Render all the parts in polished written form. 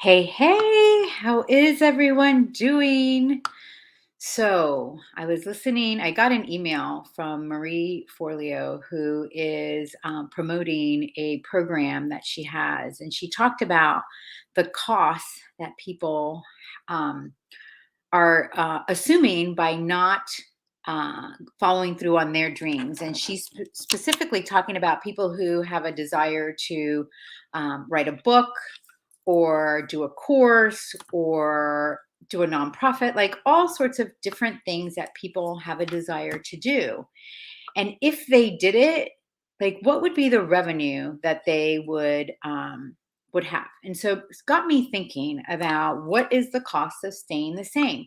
Hey, hey, how is everyone doing? So, I was listening. I got an email from Marie Forleo, who is promoting a program that she has. And she talked about the costs that people um, are assuming by not following through on their dreams. And she's specifically talking about people who have a desire to write a book or do a course or do a nonprofit, like all sorts of different things that people have a desire to do. And if they did it, like what would be the revenue that they would have? And so it's got me thinking about what is the cost of staying the same.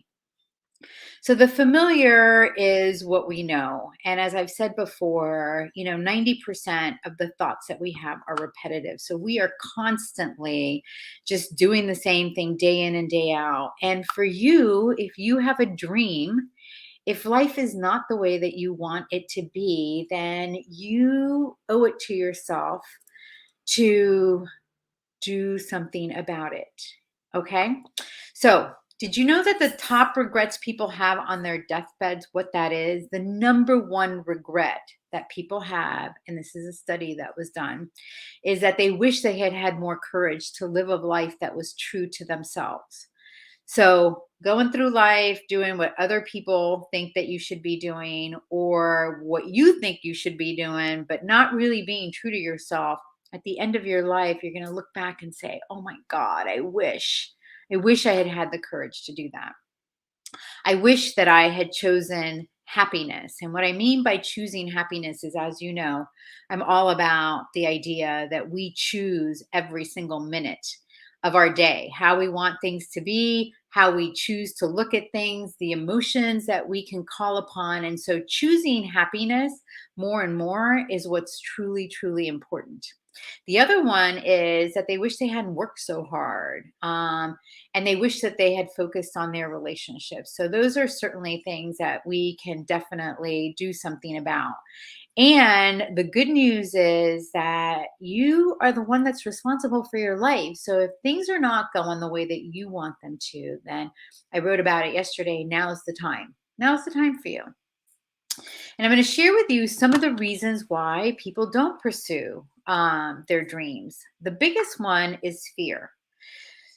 So the familiar is what we know. And as I've said before, 90% of the thoughts that we have are repetitive. So we are constantly just doing the same thing day in and day out. And for you, if you have a dream, if life is not the way that you want it to be, then you owe it to yourself to do something about it. Okay? So, did you know that the top regrets people have on their deathbeds, what that is? The number one regret that people have, and this is a study that was done, is that they wish they had had more courage to live a life that was true to themselves. So, going through life doing what other people think that you should be doing or what you think you should be doing, but not really being true to yourself, at the end of your life, you're going to look back and say, oh my God, I wish I had had the courage to do that. I wish that I had chosen happiness. And what I mean by choosing happiness is, as you know, I'm all about the idea that we choose every single minute of our day, how we want things to be, how we choose to look at things, the emotions that we can call upon. And so choosing happiness more and more is what's truly, truly important. The other one is that they wish they hadn't worked so hard. And they wish that they had focused on their relationships. So those are certainly things that we can definitely do something about. And the good news is that you are the one that's responsible for your life. So if things are not going the way that you want them to, then I wrote about it yesterday. Now's the time. Now's the time for you. And I'm going to share with you some of the reasons why people don't pursue their dreams. The biggest one is fear.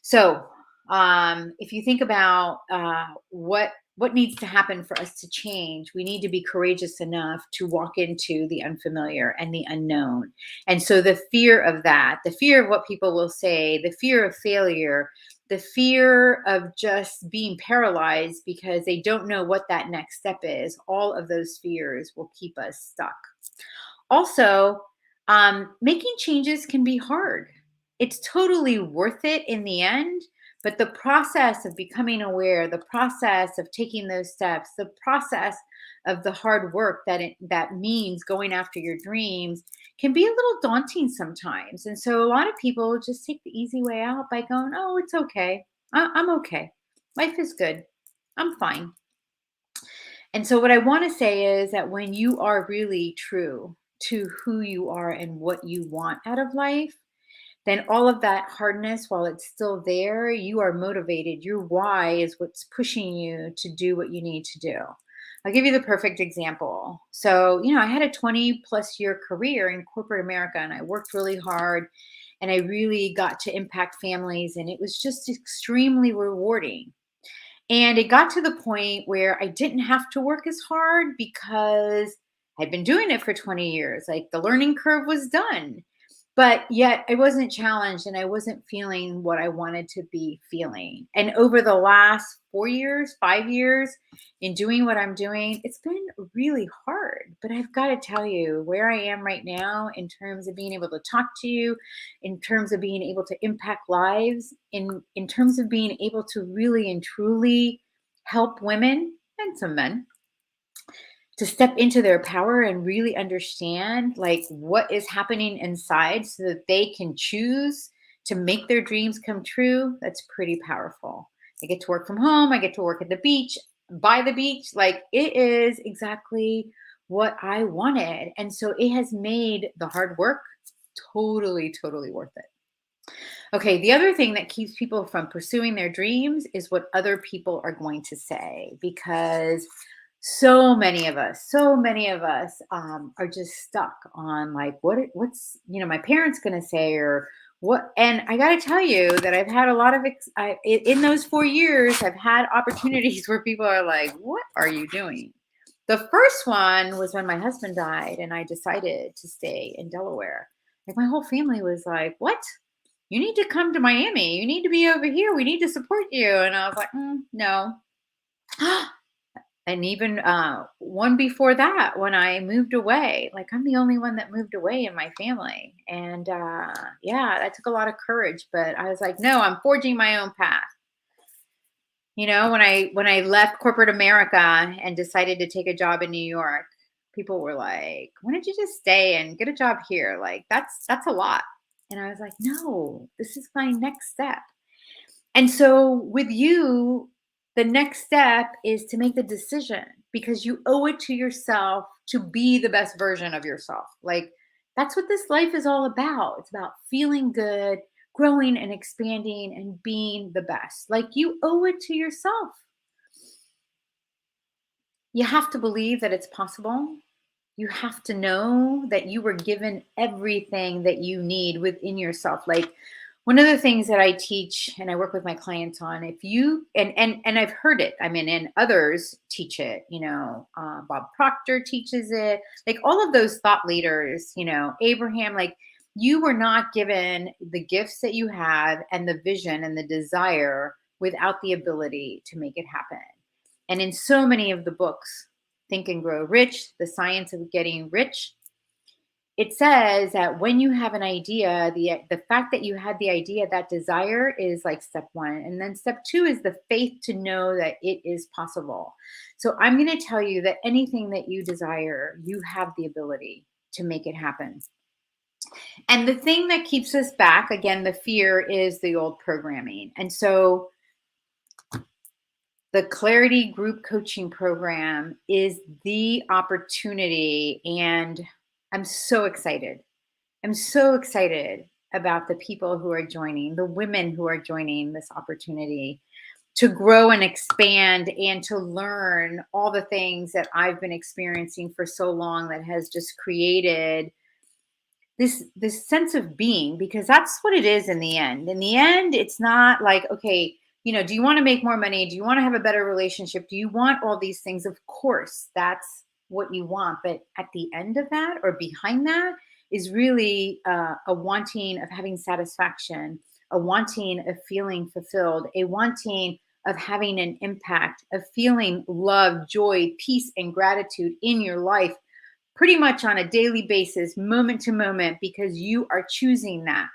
So, if you think about what needs to happen for us to change, we need to be courageous enough to walk into the unfamiliar and the unknown. And so, the fear of that, the fear of what people will say, the fear of failure, the fear of just being paralyzed because they don't know what that next step is, all of those fears will keep us stuck. Also, making changes can be hard. It's totally worth it in the end, but the process of becoming aware, the process of taking those steps, the process of the hard work that means going after your dreams can be a little daunting sometimes. And so a lot of people just take the easy way out by going, "Oh, it's okay. I'm okay. Life is good. I'm fine." And so, what I want to say is that when you are really true to who you are and what you want out of life, then all of that hardness, while it's still there, you are motivated. Your why is what's pushing you to do what you need to do. I'll give you the perfect example. So, I had a 20 plus year career in corporate America and I worked really hard and I really got to impact families and it was just extremely rewarding. And it got to the point where I didn't have to work as hard because I'd been doing it for 20 years. Like the learning curve was done. But yet I wasn't challenged and I wasn't feeling what I wanted to be feeling. And over the last 4 years, 5 years in doing what I'm doing, it's been really hard. But I've got to tell you where I am right now in terms of being able to talk to you, in terms of being able to impact lives, in terms of being able to really and truly help women and some men to step into their power and really understand like what is happening inside so that they can choose to make their dreams come true. That's pretty powerful. I get to work from home, I get to work at the beach, by the beach. Like it is exactly what I wanted. And so it has made the hard work totally, totally worth it. Okay, the other thing that keeps people from pursuing their dreams is what other people are going to say, because so many of us are just stuck on like what's my parents going to say, or what. And I got to tell you that I've had a lot of in those 4 years I've had opportunities where people are like, what are you doing? The first one was when my husband died and I decided to stay in Delaware. Like, my whole family was like, what? You need to come to Miami. You need to be over here. We need to support you. And I was like, no. And even one before that, when I moved away, like, I'm the only one that moved away in my family. And yeah, that took a lot of courage. But I was like, no, I'm forging my own path. When I left corporate America and decided to take a job in New York, people were like, "Why don't you just stay and get a job here? Like, that's a lot." And I was like, "No, this is my next step." And so with you, the next step is to make the decision, because you owe it to yourself to be the best version of yourself. Like, that's what this life is all about. It's about feeling good, growing and expanding and being the best. Like, you owe it to yourself. You have to believe that it's possible. You have to know that you were given everything that you need within yourself. Like, one of the things that I teach and I work with my clients on, if you and I've heard it, I mean, and others teach it, Bob Proctor teaches it, like all of those thought leaders, Abraham, like, you were not given the gifts that you have and the vision and the desire without the ability to make it happen. And in so many of the books, Think and Grow Rich, The Science of Getting Rich, it says that when you have an idea, the fact that you had the idea, that desire, is like step one. And then step two is the faith to know that it is possible. So I'm going to tell you that anything that you desire, you have the ability to make it happen. And the thing that keeps us back, again, the fear, is the old programming. And so the Clarity Group Coaching Program is the opportunity. And I'm so excited. I'm so excited about the people who are joining, the women who are joining this opportunity to grow and expand and to learn all the things that I've been experiencing for so long, that has just created this sense of being, because that's what it is in the end. In the end, it's not like, okay, do you want to make more money? Do you want to have a better relationship? Do you want all these things? Of course, that's what you want. But at the end of that, or behind that, is really a wanting of having satisfaction, a wanting of feeling fulfilled, a wanting of having an impact, of feeling love, joy, peace, and gratitude in your life, pretty much on a daily basis, moment to moment, because you are choosing that.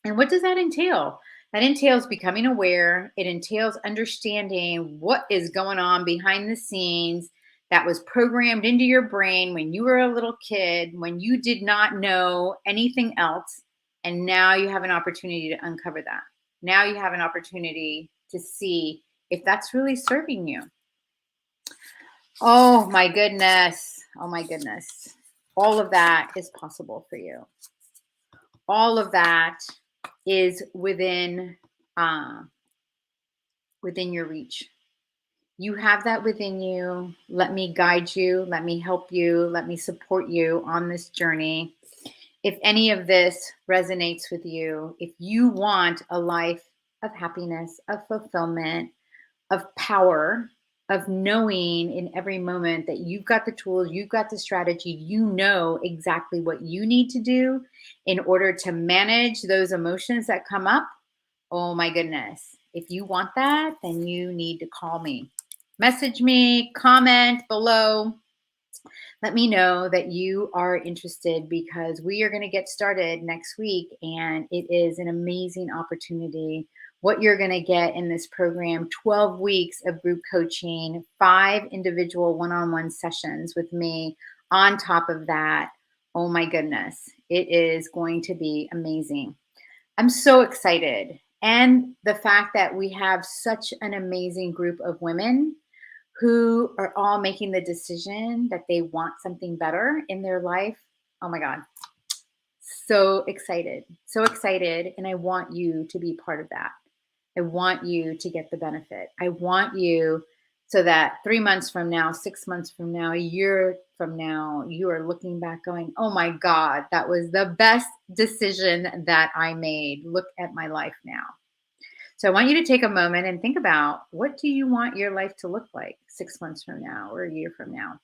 And what does that entail? That entails becoming aware. It entails understanding what is going on behind the scenes that was programmed into your brain when you were a little kid, when you did not know anything else. And now you have an opportunity to uncover that. Now you have an opportunity to see if that's really serving you. Oh my goodness. Oh my goodness. All of that is possible for you. All of that is within your reach. You have that within you. Let me guide you. Let me help you. Let me support you on this journey. If any of this resonates with you, if you want a life of happiness, of fulfillment, of power, of knowing in every moment that you've got the tools, you've got the strategy, you know exactly what you need to do in order to manage those emotions that come up. Oh my goodness. If you want that, then you need to call me. Message me, comment below. Let me know that you are interested, because we are going to get started next week, and it is an amazing opportunity. What you're going to get in this program: 12 weeks of group coaching, 5 individual one-on-one sessions with me. On top of that, oh my goodness, it is going to be amazing. I'm so excited. And the fact that we have such an amazing group of women who are all making the decision that they want something better in their life. Oh my God. so excited, so excited. And I want you to be part of that. I want you to get the benefit. I want you so that 3 months from now, 6 months from now, a year from now, you are looking back going, oh my God, that was the best decision that I made. Look at my life now. So I want you to take a moment and think about, what do you want your life to look like 6 months from now or a year from now?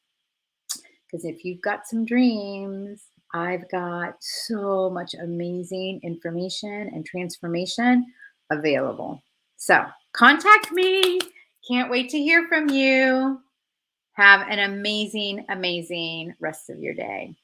Because if you've got some dreams, I've got so much amazing information and transformation available. So contact me. Can't wait to hear from you. Have an amazing, amazing rest of your day.